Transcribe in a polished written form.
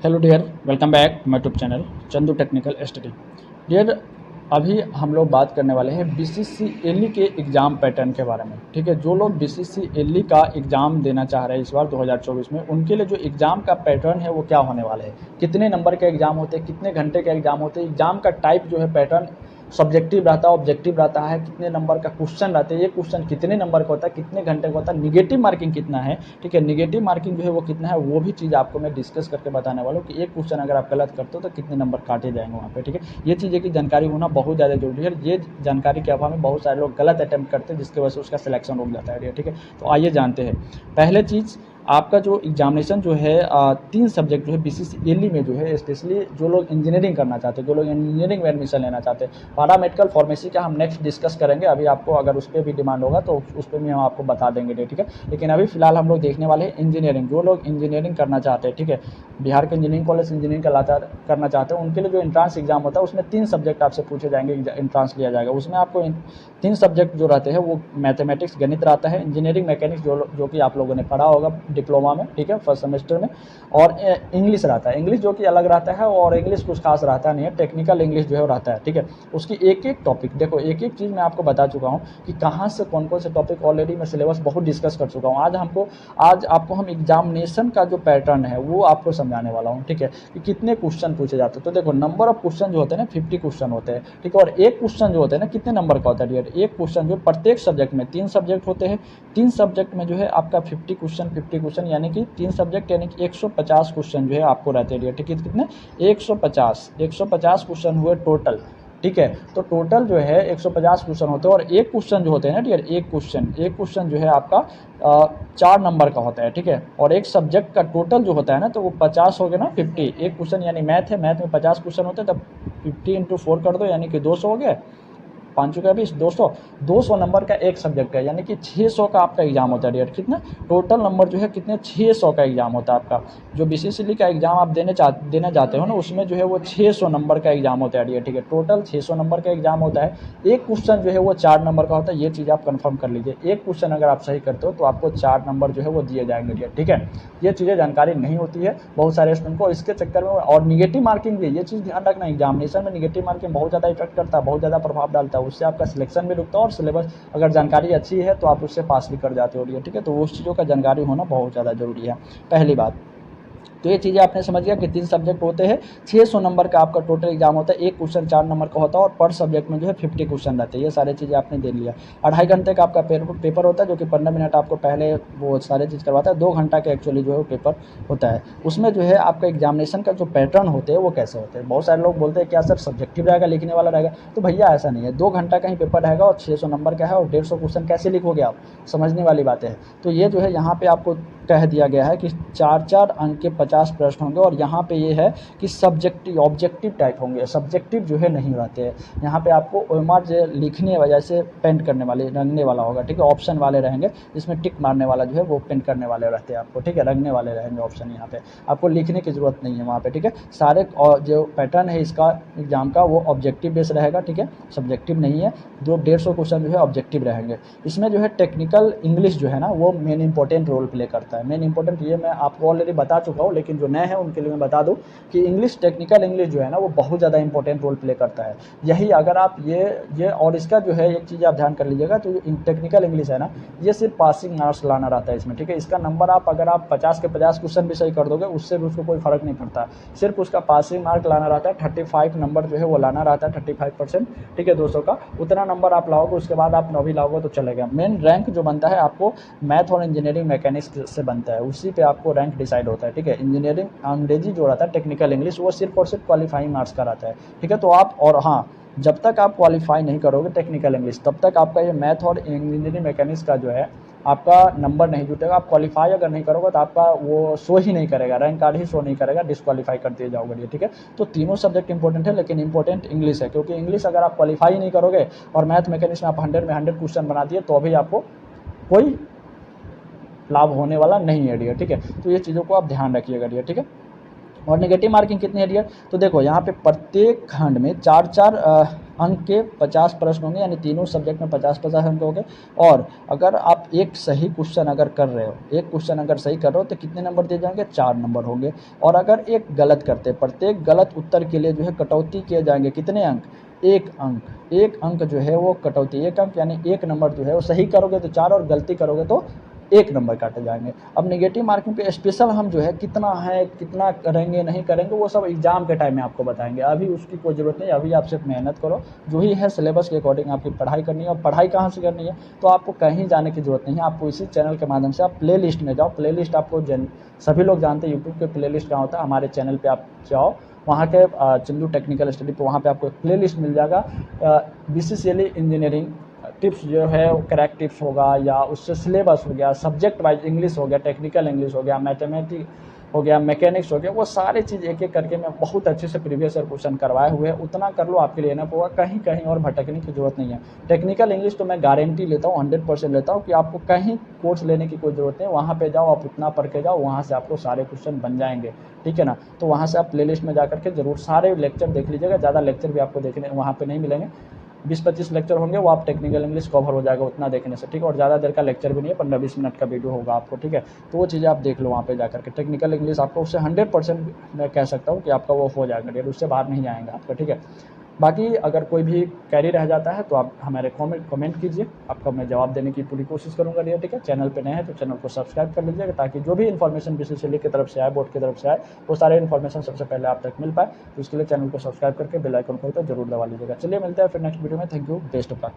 Hello dear, welcome back to my YouTube channel Chandu technical study. Dear, अभी हम लोग बात करने वाले हैं बीसीसीएलई के एग्ज़ाम पैटर्न के बारे में। ठीक है, जो लोग बीसीसीएलई का एग्ज़ाम देना चाह रहे हैं इस बार 2024 में, उनके लिए जो एग्ज़ाम का पैटर्न है वो क्या होने वाला है, कितने नंबर के एग्ज़ाम होते हैं, कितने घंटे के एग्ज़ाम होते हैं, एग्ज़ाम का टाइप जो है पैटर्न सब्जेक्टिव रहता है, ऑब्जेक्टिव रहता है, कितने नंबर का क्वेश्चन रहते हैं, ये क्वेश्चन कितने नंबर का होता है, कितने घंटे का होता है, निगेटिव मार्किंग कितना है। ठीक है, निगेटिव मार्किंग जो है वो कितना है, वो भी चीज़ आपको मैं डिस्कस करके बताने वाला हूँ कि एक क्वेश्चन अगर आप गलत करते हो तो कितने नंबर काटे जाएंगे वहाँ पे। ठीक है, ये चीज़ें की जानकारी होना बहुत ज़्यादा जरूरी है। ये जानकारी के अभाव में बहुत सारे लोग गलत अटैम्प्ट करते हैं, जिसकी वजह से उसका सिलेक्शन रुक जाता है। ठीक है, तो आइए जानते हैं। पहले चीज़, आपका जो एग्जामिनेशन जो है 3 सब्जेक्ट जो है बीसीसीएलई में जो है, स्पेशली जो लोग इंजीनियरिंग करना चाहते हैं, जो लोग इंजीनियरिंग में एडमिशन लेना चाहते हैं, पारा मेडिकल फार्मेसी का हम नेक्स्ट डिस्कस करेंगे। अभी आपको अगर उस पर भी डिमांड होगा तो उस पर भी हम आपको बता देंगे। ठीक है, लेकिन अभी फिलहाल हम लोग देखने वाले हैं इंजीनियरिंग। जो लोग इंजीनियरिंग करना चाहते हैं, ठीक है, बिहार के इंजीनियरिंग कॉलेज इंजीनियरिंग करना चाहते हैं, उनके लिए जो एंट्रांस एग्जाम होता है उसमें 3 सब्जेक्ट आपसे पूछे जाएंगे, एंट्रांस लिया जाएगा। उसमें आपको 3 सब्जेक्ट जो रहते हैं वो मैथमेटिक्स, गणित रहता है, इंजीनियरिंग मैकेनिक्स जो कि आप लोगों ने पढ़ा होगा डिप्लोमा में, ठीक है, फर्स्ट सेमेस्टर में, और इंग्लिश रहता है। इंग्लिश जो कि अलग रहता है और इंग्लिश कुछ खास रहता नहीं है, टेक्निकल इंग्लिश जो है रहता है। ठीक है, उसकी एक एक टॉपिक देखो, एक एक चीज़ मैं आपको बता चुका हूँ कि कहाँ से कौन कौन से टॉपिक ऑलरेडी मैं सिलेबस बहुत डिस्कस कर चुका हूँ। आज आपको हम एग्जामिनेशन का जो पैटर्न है वो आपको समझाने वाला हूँ। ठीक है, कि कितने क्वेश्चन पूछे जाते हैं। तो देखो, नंबर ऑफ क्वेश्चन जो होते हैं ना 50 क्वेश्चन होते हैं। ठीक है, और एक क्वेश्चन जो होते हैं ना कितने नंबर का होता है डियर, एक क्वेश्चन जो प्रत्येक सब्जेक्ट में 3 सब्जेक्ट होते हैं, 3 सब्जेक्ट में जो है आपका 50 क्वेश्चन यानी कि 3 सब्जेक्ट यानी कि 150 क्वेश्चन जो है आपको रहते हैं डियर। ठीक है, कितने 150 क्वेश्चन हुए टोटल। ठीक है, तो टोटल जो है 150 क्वेश्चन होते हैं, और एक क्वेश्चन जो होते हैं ना डियर, एक क्वेश्चन जो है आपका 4 नंबर का होता है। ठीक है, और एक सब्जेक्ट का टोटल जो होता है ना तो वो 50 हो गया ना, 50 एक क्वेश्चन यानी मैथ है, मैथ में 50 क्वेश्चन होते हैं, तब 50 इंटू 4 कर दो यानी कि 200 हो गया, 5 चुका 20, 200 नंबर का एक सब्जेक्ट है, यानी कि 600 का आपका एग्जाम होता है डियर। कितना टोटल नंबर जो है, कितने 600 का एग्जाम होता है आपका। जो बीसीसीएलई का एग्जाम आप देने जाते हो ना, उसमें जो है वो 600 नंबर का एग्जाम होता है डियर। ठीक है, टोटल 600 नंबर का एग्जाम होता है। एक क्वेश्चन जो है वो 4 नंबर का होता है, ये चीज़ आप कंफर्म कर लीजिए। एक क्वेश्चन अगर आप सही करते हो तो आपको 4 नंबर जो है वो दिए जाएंगे डियर। ठीक है, ये चीज़ें जानकारी नहीं होती है बहुत सारे स्टूडेंट को, इसके चक्कर में। और निगेटिव मार्किंग भी, ये चीज़ ध्यान रखना, एग्जामिनेशन में निगेटिव मार्किंग बहुत ज़्यादा इफेक्ट करता है, बहुत ज़्यादा प्रभाव डालता है, उससे आपका सिलेक्शन भी रुकता है, और सिलेबस अगर जानकारी अच्छी है तो आप उससे पास भी कर जाते हो। ठीक है, तो उस चीज़ों का जानकारी होना बहुत ज़्यादा जरूरी है, पहली बात। तो ये चीज़ें आपने समझ गया कि 3 सब्जेक्ट होते हैं, 600 नंबर का आपका टोटल एग्जाम होता है, एक क्वेश्चन 4 नंबर का होता है, और पर सब्जेक्ट में जो है 50 क्वेश्चन रहते हैं। ये सारी चीज़ें आपने दे लिया। 2.5 घंटे का आपका पेपर होता है, जो कि 15 मिनट आपको पहले वो सारी चीज़ करवाता है। 2 घंटा का एक्चुअली जो है वो पेपर होता है। उसमें जो है आपका एग्जामिनेशन का जो पैटर्न होते हैं वो कैसे होते हैं। बहुत सारे लोग बोलते हैं क्या सर सब्जेक्टिव रहेगा, लिखने वाला रहेगा, तो भैया ऐसा नहीं है। 2 घंटा का ही पेपर रहेगा और 600 नंबर का है, और 150 क्वेश्चन कैसे लिखोगे आप, समझने वाली बातें हैं। तो ये जो है यहाँ पे आपको कह दिया गया है कि 4-4 अंक के 50 प्रश्न होंगे, और यहाँ पे ये है कि सब्जेक्टिव ऑब्जेक्टिव टाइप होंगे, सब्जेक्टिव जो है नहीं रहते हैं। यहाँ पे आपको ओएमआर जो लिखने वजह से पेंट करने वाले, रंगने वाला होगा। ठीक है, ऑप्शन वाले रहेंगे, जिसमें टिक मारने वाला जो है वो पेंट करने वाले रहते हैं आपको। ठीक है, रंगने वाले रहेंगे ऑप्शन, यहाँ पे आपको लिखने की जरूरत नहीं है वहाँ पे। ठीक है, सारे जो पैटर्न है इसका एग्जाम का वो ऑब्जेक्टिव बेस रहेगा। ठीक है, सब्जेक्टिव नहीं है। 150 क्वेश्चन जो है ऑब्जेक्टिव रहेंगे। इसमें जो है टेक्निकल इंग्लिश जो है ना वो मेन इंपॉर्टेंट रोल प्ले करता है। मेन इंपॉर्टेंट, ये मैं आपको ऑलरेडी बता चुका हूँ, लेकिन जो नए हैं उनके लिए मैं बता दूं कि इंग्लिश, टेक्निकल इंग्लिश जो है ना वो बहुत ज़्यादा इंपॉर्टेंट रोल प्ले करता है। यही अगर आप ये और इसका जो है एक चीज़ आप ध्यान कर लीजिएगा, तो टेक्निकल इंग्लिश है ना, ये सिर्फ पासिंग मार्क्स लाना रहता है इसमें। ठीक है, इसका नंबर आप अगर आप 50 के 50 क्वेश्चन भी सही कर दोगे, उससे भी उसको कोई फर्क नहीं पड़ता, सिर्फ उसका पासिंग मार्क लाना रहता है। 35 नंबर जो है वो लाना रहता है, 35%। ठीक है, 200 का उतना नंबर आप लाओगे, उसके बाद आप 9वीं लाओगे तो चलेगा। मेन रैंक जो बनता है आपको मैथ और इंजीनियरिंग मैकेनिक्स से बनता है, उसी पे आपको रैंक डिसाइड होता है। ठीक है, इंजीनियरिंग अंग्रेजी जो रहता है, टेक्निकल इंग्लिश, वो सिर्फ और सिर्फ क्वालिफाइंग मार्क्स का रहता है। ठीक है, तो आप, और हाँ, जब तक आप क्वालिफाई नहीं करोगे टेक्निकल इंग्लिश, तब तक आपका ये मैथ और इंजीनियरिंग मैकेनिक्स का जो है आपका नंबर नहीं जुटेगा। आप क्वालिफाई अगर नहीं करोगे तो आपका वो शो ही नहीं करेगा, रैंक कार्ड ही शो नहीं करेगा, डिस्क्वालीफाई कर दिए जाओगे। ठीक है, तो तीनों सब्जेक्ट इंपॉर्टेंट है, लेकिन इंपॉर्टेंट इंग्लिश है, क्योंकि इंग्लिश अगर आप क्वालिफाई नहीं करोगे और मैथ मैकेनिक्स में आप 100 में 100 क्वेश्चन बना दिए तो अभी आपको कोई लाभ होने वाला नहीं है डियर। ठीक है, तो ये चीज़ों को आप ध्यान रखिएगा डियर। ठीक है, और नेगेटिव मार्किंग कितनी है डियर, तो देखो यहाँ पे प्रत्येक खंड में 4-4 अंक के 50 प्रश्न होंगे, यानी तीनों सब्जेक्ट में 50-50 अंक होंगे। और अगर आप एक सही क्वेश्चन अगर कर रहे हो, एक क्वेश्चन अगर सही कर रहे हो तो कितने नंबर दिए जाएंगे? 4 नंबर होंगे। और अगर एक गलत करते, प्रत्येक गलत उत्तर के लिए जो है कटौती किए जाएंगे, कितने अंक? 1 अंक। 1 अंक जो है वो कटौती, 1 अंक यानी 1 नंबर जो है वो सही करोगे तो 4 और गलती करोगे तो 1 नंबर काटे जाएंगे। अब नेगेटिव मार्किंग पे स्पेशल हम जो है कितना है, कितना करेंगे नहीं करेंगे, वो सब एग्जाम के टाइम में आपको बताएंगे। अभी उसकी कोई ज़रूरत नहीं, अभी आप सिर्फ मेहनत करो, जो ही है सिलेबस के अकॉर्डिंग आपकी पढ़ाई करनी है। और पढ़ाई कहाँ से करनी है? तो आपको कहीं जाने की ज़रूरत नहीं है, आपको इसी चैनल के माध्यम से आप प्ले लिस्ट में जाओ। प्ले लिस्ट आपको सभी लोग जानते हैं यूट्यूब के प्ले लिस्ट कहाँ होता है। हमारे चैनल पर आप जाओ, वहाँ के चंदू टेक्निकल स्टडी पे वहाँ पे आपको एक प्ले लिस्ट मिल जाएगा। BCCLE इंजीनियरिंग टिप्स जो है वो क्रैक टिप्स होगा, या उससे सिलेबस हो गया, सब्जेक्ट वाइज इंग्लिश हो गया, टेक्निकल इंग्लिश हो गया, मैथमेटिक्स हो गया, मैकेनिक्स हो गया, वो सारी चीज़ एक एक करके मैं बहुत अच्छे से प्रीवियस ईयर क्वेश्चन करवाए हुए हैं। उतना कर लो, आपके लिए इनफ होगा, कहीं कहीं और भटकने की जरूरत नहीं है। टेक्निकल इंग्लिश तो मैं गारंटी लेता हूँ, 100% लेता हूँ कि आपको कहीं कोर्स लेने की कोई ज़रूरत नहीं है। वहाँ पे जाओ, आप उतना पढ़ के जाओ, वहाँ से आपको सारे क्वेश्चन बन जाएंगे, ठीक है ना। तो वहाँ से आप प्लेलिस्ट में जा करके जरूर सारे लेक्चर देख लीजिएगा। ज़्यादा लेक्चर भी आपको देखने वहाँ पे नहीं मिलेंगे, 20-25 लेक्चर होंगे, वो आप टेक्निकल इंग्लिश कवर हो जाएगा उतना देखने से, ठीक है। और ज़्यादा देर का लेक्चर भी नहीं है, 15-20 मिनट का वीडियो होगा आपको, ठीक है। तो वो चीज़ें आप देख लो वहाँ पे जाकर के। टेक्निकल इंग्लिश आपको उससे 100% मैं कह सकता हूँ कि आपका वो हो जाएगा डेट, उससे बाहर नहीं जाएगा आपका, ठीक है। बाकी अगर कोई भी क्वेरी रह जाता है तो आप हमारे कमेंट कीजिए, आपका मैं जवाब देने की पूरी कोशिश करूँगा डियर, ठीक है। चैनल पे नए हैं तो चैनल को सब्सक्राइब कर लीजिएगा, ताकि जो भी इन्फॉर्मेशन BCCLE की तरफ से आए, बोर्ड की तरफ से आए, वो सारे इन्फॉर्मेशन सबसे पहले आप तक मिल पाए। तो उसके लिए चैनल को सब्सक्राइब करके बेल आइकन को तो जरूर दबा लीजिएगा। चलिए मिलते हैं फिर नेक्स्ट वीडियो में। Thank you, best of luck.